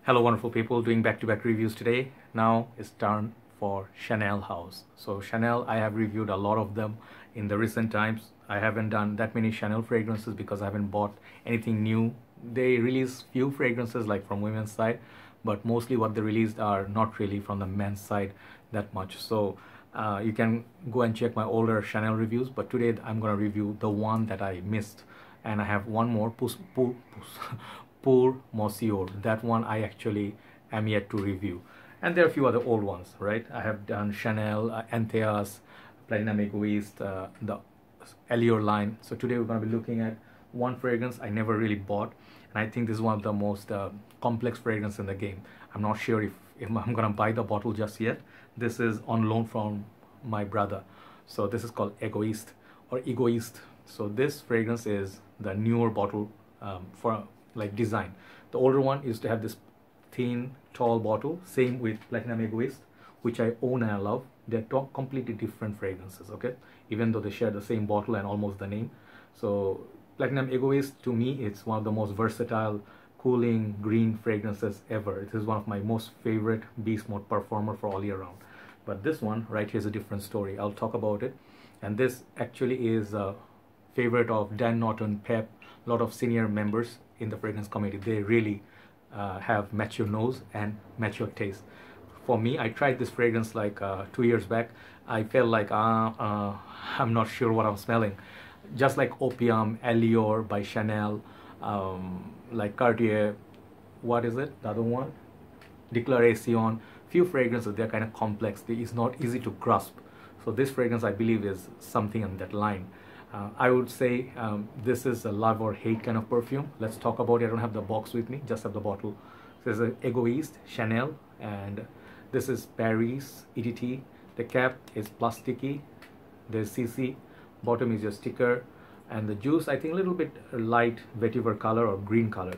Hello wonderful people, doing back-to-back reviews today. Now it's time for Chanel house. So Chanel, I have reviewed a lot of them in the recent times. I haven't done that many Chanel fragrances because I haven't bought anything new. They release few fragrances like from women's side, but mostly what they released are not really from the men's side that much. So you can go and check my older Chanel reviews, but today I'm going to review the one that I missed, and I have one more, Pour Monsieur. That one I actually am yet to review, and there are a few other old ones, right? I have done Chanel, Antheas, Platinum Egoiste, the Allure line. So today we're going to be looking at one fragrance I never really bought, and I think this is one of the most complex fragrance in the game. I'm not sure if I'm going to buy the bottle just yet. This is on loan from my brother. So this is called Egoiste or Egoiste. So this fragrance is the newer bottle for like design. The older one used to have this thin, tall bottle. Same with Platinum Egoiste, which I own and I love. They're completely different fragrances, okay? Even though they share the same bottle and almost the name. So Platinum Egoiste, to me, it's one of the most versatile, cooling, green fragrances ever. It is one of my most favorite beast mode performer for all year round. But this one right here is a different story. I'll talk about it. And this actually is a favorite of Dan Norton, Pep, a lot of senior members in the fragrance community. They really have mature nose and mature taste. For me, I tried this fragrance like 2 years back. I felt like I'm not sure what I'm smelling. Just like Opium, Allure by Chanel, like Cartier, what is it? The other one? Declaration. Few fragrances, they're kind of complex. It's not easy to grasp. So this fragrance, I believe, is something on that line. I would say this is a love or hate kind of perfume. Let's talk about it. I don't have the box with me, just have the bottle. So this is Egoiste, Chanel, and this is Paris, EDT. The cap is plasticky. There's CC. Bottom is your sticker. And the juice, I think a little bit light vetiver color or green color.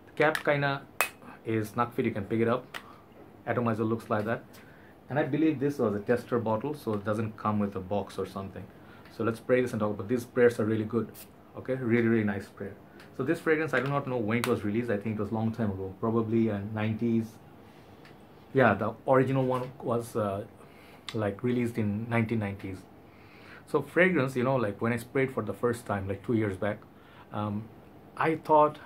The cap kind of is snug fit. You can pick it up. Atomizer looks like that. And I believe this was a tester bottle, so it doesn't come with a box or something. So let's spray this and talk about these sprayers are really good. Okay, really nice sprayer. So this fragrance, I do not know when it was released. I think it was a long time ago, probably 90s. Yeah, the original one was like released in 1990s. So fragrance, you know, like when I sprayed for the first time like 2 years back, I thought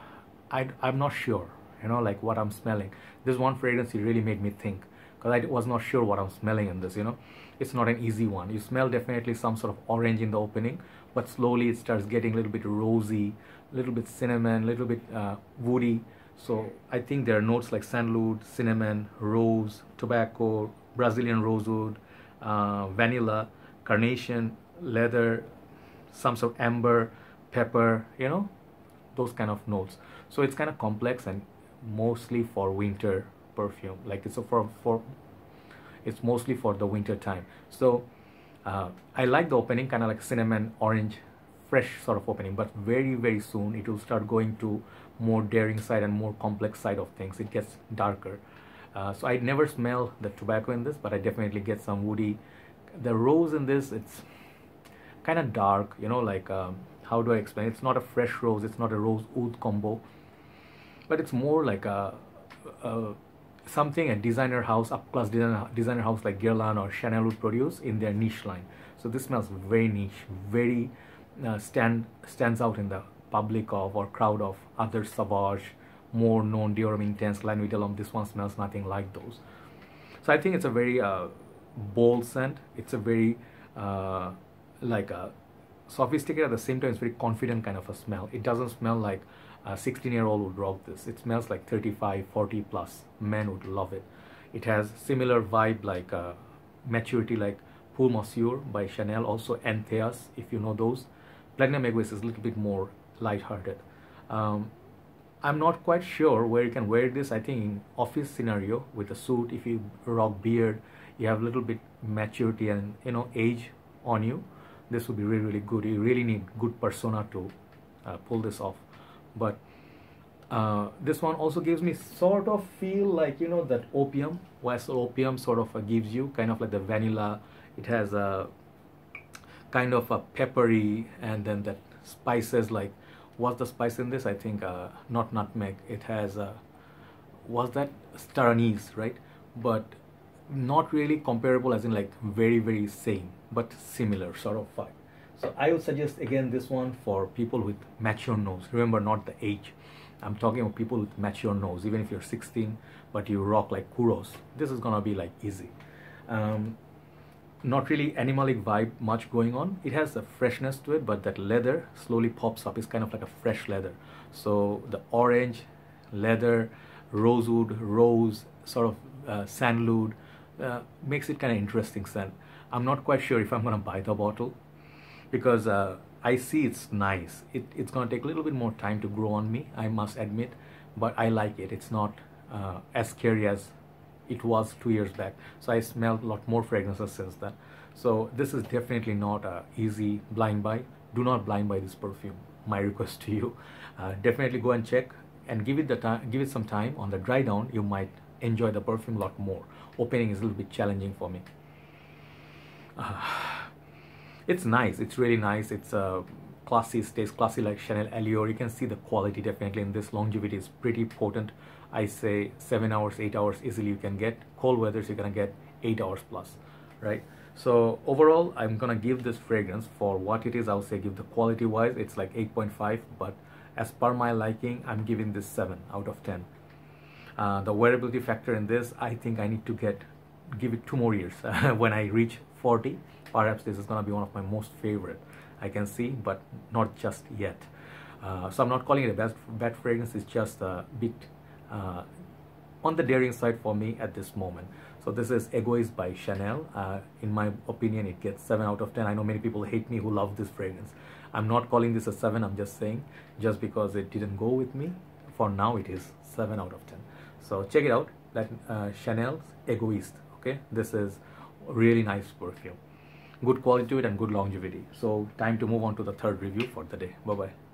I'm not sure, you know, like what I'm smelling. This one fragrance, it really made me think, because I was not sure what I'm smelling in this, you know. It's not an easy one. You smell definitely some sort of orange in the opening, but slowly it starts getting a little bit rosy, a little bit cinnamon, a little bit woody. So I think there are notes like sandalwood, cinnamon, rose, tobacco, Brazilian rosewood, vanilla, carnation, leather, some sort of amber, pepper, you know, those kind of notes. So it's kind of complex and mostly for winter perfume. Like it's it's mostly for the winter time. So I like the opening, kind of like cinnamon orange fresh sort of opening, but very soon it will start going to more daring side and more complex side of things. It gets darker. So I never smell the tobacco in this, but I definitely get some woody. The rose in this, it's kind of dark, you know, like how do I explain? It's not a fresh rose, it's not a rose oud combo, but it's more like a something a designer house, up class designer house like Guerlain or Chanel would produce in their niche line. So this smells very niche, very stands out in the public of or crowd of other Sauvage, more known Dior Homme Intense, Line Vidalom. This one smells nothing like those. So I think it's a very bold scent. It's a very like a sophisticated, at the same time it's very confident kind of a smell. It doesn't smell like a 16-year-old would rock this. It smells like 35, 40 plus men would love it. It has similar vibe like maturity like Pour Monsieur by Chanel, also Antheas, if you know those. Platinum Egoiste is a little bit more light-hearted. I'm not quite sure where you can wear this. I think in office scenario with a suit, if you rock beard, you have a little bit maturity and, you know, age on you. This would be really good. You really need good persona to pull this off. But this one also gives me sort of feel like, you know, that Opium, West Opium sort of gives you kind of like the vanilla. It has a kind of a peppery, and then that spices like, what's the spice in this? I think not nutmeg. It has was that star anise, right? But not really comparable, as in like very same, but similar sort of vibe. So I would suggest again this one for people with mature nose. Remember, not the age. I'm talking about people with mature nose. Even if you're 16 but you rock like Kuros, this is gonna be like easy. Not really animalic vibe much going on. It has a freshness to it, but that leather slowly pops up. It's kind of like a fresh leather. So the orange, leather, rosewood, rose, sort of sandalwood, makes it kind of interesting scent. I'm not quite sure if I'm gonna buy the bottle, because I see it's nice. It's gonna take a little bit more time to grow on me, I must admit, but I like it. It's not as scary as it was 2 years back. So I smelled a lot more fragrances since then. So this is definitely not a easy blind buy. Do not blind buy this perfume. My request to you. Definitely go and check and give it some time. On the dry down, you might enjoy the perfume a lot more. Opening is a little bit challenging for me. It's nice. It's really nice. It's classy. It stays classy like Chanel Allure. You can see the quality definitely in this. Longevity is pretty potent. I say 7 hours, 8 hours easily you can get. Cold weathers you're gonna get 8 hours plus, right? So overall, I'm gonna give this fragrance for what it is. I'll say give the quality wise, it's like 8.5, but as per my liking, I'm giving this 7 out of 10. The wearability factor in this, I think I need to give it 2 more years. When I reach 40, perhaps this is gonna be one of my most favorite. I can see, but not just yet. So I'm not calling it a bad fragrance. It's just a bit on the daring side for me at this moment. So this is Egoiste by Chanel. In my opinion, it gets 7 out of 10. I know many people hate me who love this fragrance. I'm not calling this a 7. I'm just saying, just because it didn't go with me, for now it is 7 out of 10. So check it out. That Chanel's Egoiste. Okay, this is really nice perfume. Good quality to it and good longevity. So time to move on to the third review for the day. Bye bye.